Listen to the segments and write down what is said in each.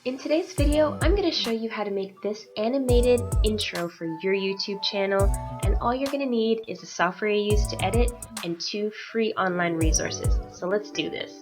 In today's video, I'm going to show you how to make this animated intro for your YouTube channel, and all you're going to need is the software you use to edit and 2 free online resources. So let's do this.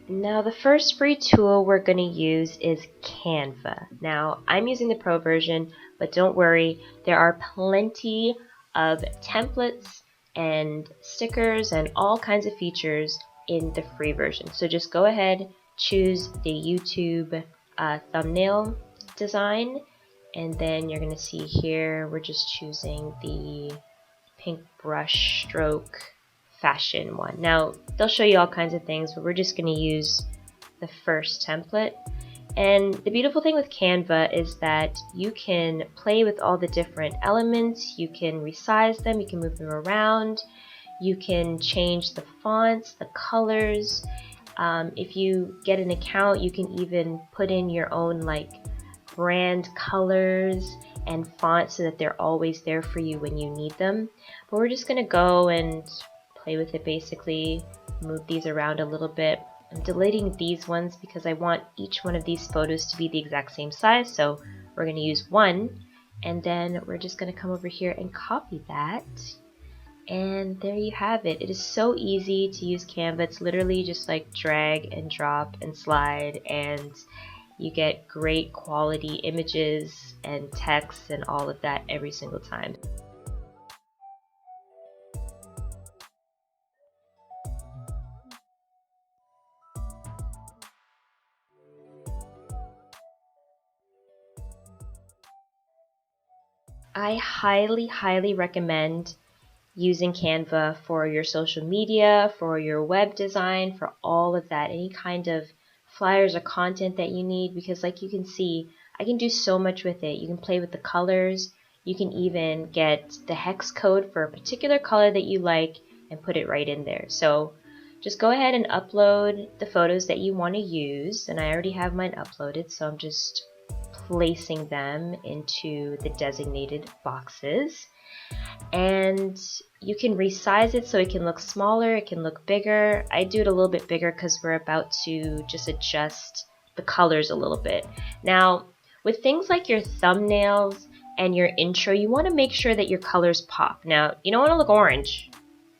Now the first free tool we're going to use is Canva. Now I'm using the Pro version, but don't worry, there are plenty of templates and stickers and all kinds of features in the free version. So just go ahead, choose the YouTube thumbnail design, and then you're going to see here we're just choosing the pink brush stroke fashion one. Now they'll show you all kinds of things, but we're just going to use the first template. And the beautiful thing with Canva is that you can play with all the different elements, you can resize them, you can move them around, you can change the fonts, the colors. If you get an account, you can even put in your own like brand colors and fonts so that they're always there for you when you need them. But we're just going to go and play with it basically, move these around a little bit. I'm deleting these ones because I want each one of these photos to be the exact same size, so we're going to use one, and then we're just going to come over here and copy that, and there you have it. It is so easy to use Canva. It's literally just like drag and drop and slide, and you get great quality images and text and all of that every single time. I highly recommend using Canva for your social media, for your web design, for all of that, any kind of flyers or content that you need, because like you can see, I can do so much with it. You can play with the colors, you can even get the hex code for a particular color that you like and put it right in there. So just go ahead and upload the photos that you want to use, and I already have mine uploaded, so I'm just placing them into the designated boxes. And you can resize it so it can look smaller, it can look bigger. I do it a little bit bigger because we're about to just adjust the colors a little bit. Now with things like your thumbnails and your intro, you want to make sure that your colors pop. Now you don't want to look orange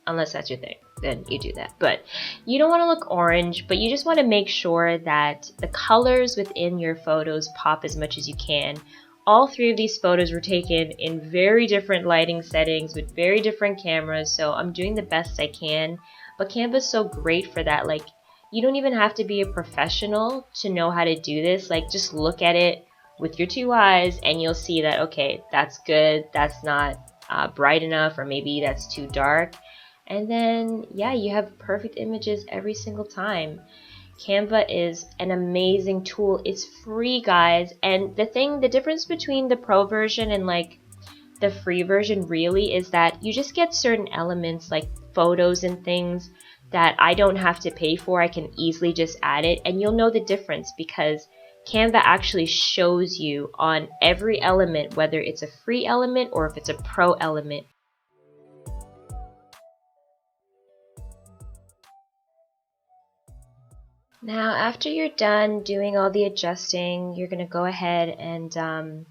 unless that's your thing, then you do that. But you don't want to look orange, but you just want to make sure that the colors within your photos pop as much as you can. All 3 of these photos were taken in very different lighting settings with very different cameras, so I'm doing the best I can. But Canva is so great for that. Like, you don't even have to be a professional to know how to do this. Like, just look at it with your 2 eyes and you'll see that, okay, that's good, that's not bright enough, or maybe that's too dark. And then, yeah, you have perfect images every single time. Canva is an amazing tool. It's free, guys. And the difference between the Pro version and like the free version really is that you just get certain elements like photos and things that I don't have to pay for. I can easily just add it, and you'll know the difference because Canva actually shows you on every element whether it's a free element or if it's a pro element. Now after you're done doing all the adjusting, you're going to go ahead and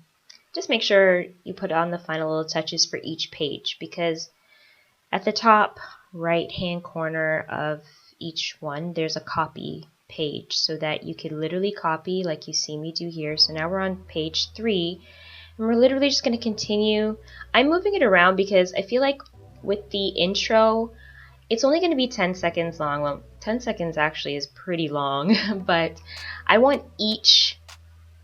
just make sure you put on the final little touches for each page, because at the top right hand corner of each one there's a copy page so that you can literally copy like you see me do here. So now we're on page 3 and we're literally just going to continue. I'm moving it around because I feel like with the intro it's only going to be 10 seconds long. Well, 10 seconds actually is pretty long, but I want each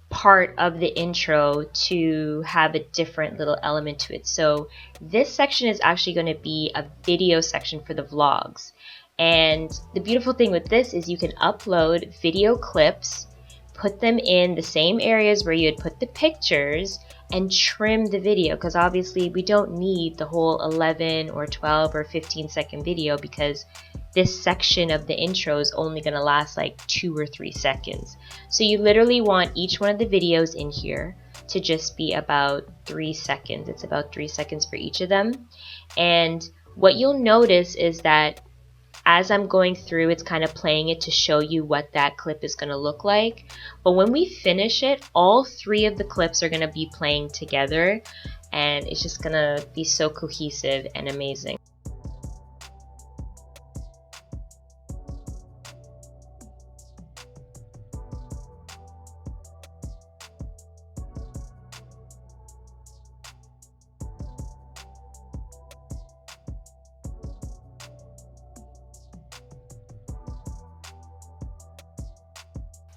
part of the intro to have a different little element to it. So this section is actually going to be a video section for the vlogs. And the beautiful thing with this is you can upload video clips, put them in the same areas where you had put the pictures, and trim the video, because obviously we don't need the whole 11 or 12 or 15-second video, because this section of the intro is only going to last like 2 or 3 seconds. So you literally want each one of the videos in here to just be about 3 seconds. It's about 3 seconds for each of them. And what you'll notice is that as I'm going through, it's kind of playing it to show you what that clip is going to look like. But when we finish it, all 3 of the clips are going to be playing together, and it's just going to be so cohesive and amazing.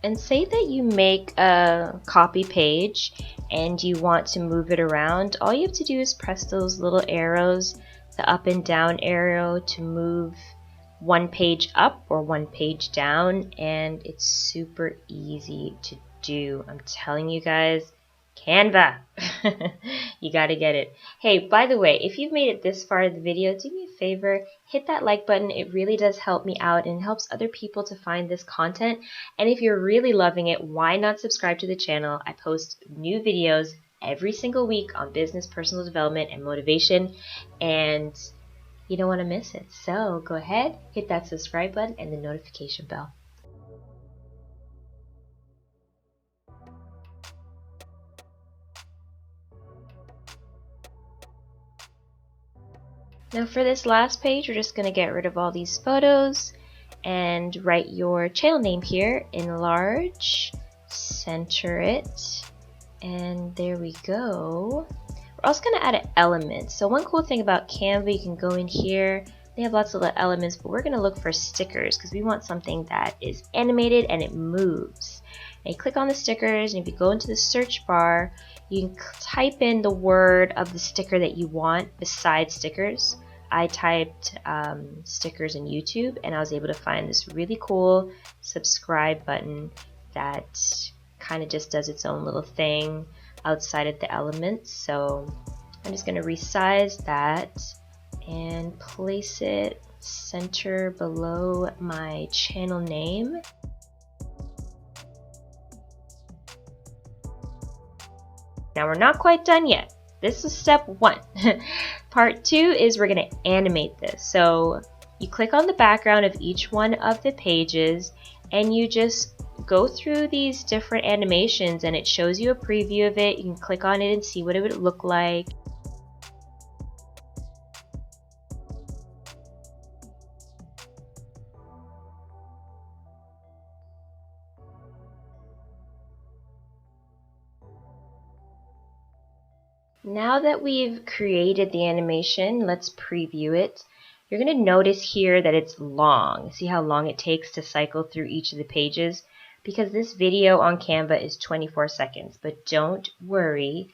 And say that you make a copy page and you want to move it around. All you have to do is press those little arrows, the up and down arrow, to move one page up or one page down, and it's super easy to do. I'm telling you guys, Canva. You gotta get it. Hey, by the way, if you've made it this far in the video, do me a favor, hit that like button. It really does help me out and helps other people to find this content. And if you're really loving it, why not subscribe to the channel? I post new videos every single week on business, personal development, and motivation, and you don't want to miss it. So go ahead, hit that subscribe button and the notification bell. Now for this last page, we're just going to get rid of all these photos and write your channel name here, enlarge, center it, and there we go. We're also going to add an element. So one cool thing about Canva, you can go in here, they have lots of elements, but we're going to look for stickers because we want something that is animated and it moves. And you click on the stickers, and if you go into the search bar, you can type in the word of the sticker that you want besides stickers. I typed stickers in YouTube, and I was able to find this really cool subscribe button that kind of just does its own little thing outside of the elements. So I'm just going to resize that and place it center below my channel name. Now we're not quite done yet. This is step 1. Part 2 is we're going to animate this. So you click on the background of each one of the pages and you just go through these different animations, and it shows you a preview of it. You can click on it and see what it would look like. Now that we've created the animation, let's preview it. You're going to notice here that it's long. See how long it takes to cycle through each of the pages? Because this video on Canva is 24 seconds. But don't worry,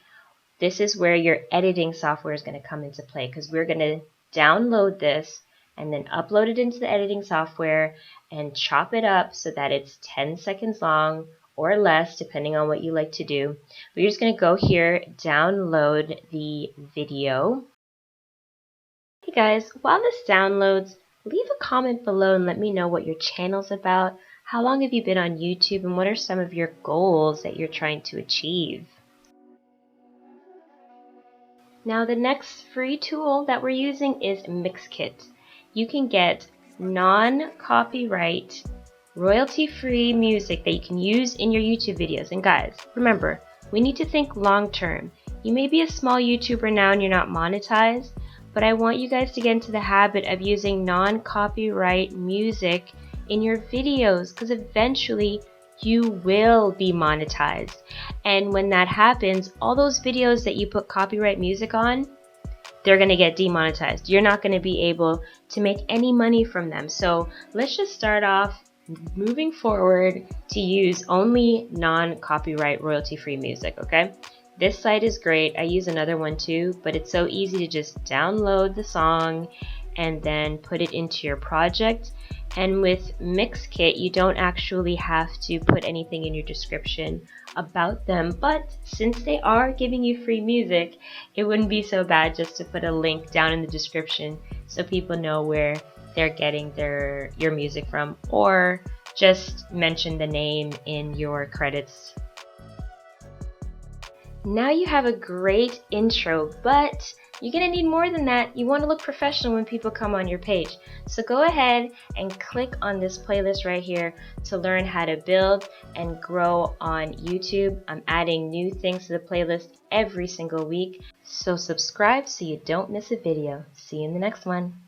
this is where your editing software is going to come into play, because we're going to download this and then upload it into the editing software and chop it up so that it's 10 seconds long or less, depending on what you like to do. But you're just going to go here, download the video. Hey guys, while this downloads, leave a comment below and let me know what your channel's about. How long have you been on YouTube, and what are some of your goals that you're trying to achieve? Now the next free tool that we're using is Mixkit. You can get non-copyright, royalty-free music that you can use in your YouTube videos. And guys, remember, we need to think long-term. You may be a small YouTuber now and you're not monetized, but I want you guys to get into the habit of using non-copyright music in your videos, because eventually you will be monetized. And when that happens, all those videos that you put copyright music on, they're going to get demonetized. You're not going to be able to make any money from them. So let's just start off moving forward to use only non-copyright royalty-free music, okay? This site is great. I use another one too, but it's so easy to just download the song and then put it into your project. And with Mixkit, you don't actually have to put anything in your description about them, but since they are giving you free music, it wouldn't be so bad just to put a link down in the description so people know where they're getting your music from, or just mention the name in your credits. Now you have a great intro, but You're going to need more than that. You want to look professional when people come on your page. So go ahead and click on this playlist right here to learn how to build and grow on YouTube. I'm adding new things to the playlist every single week. So subscribe so you don't miss a video. See you in the next one.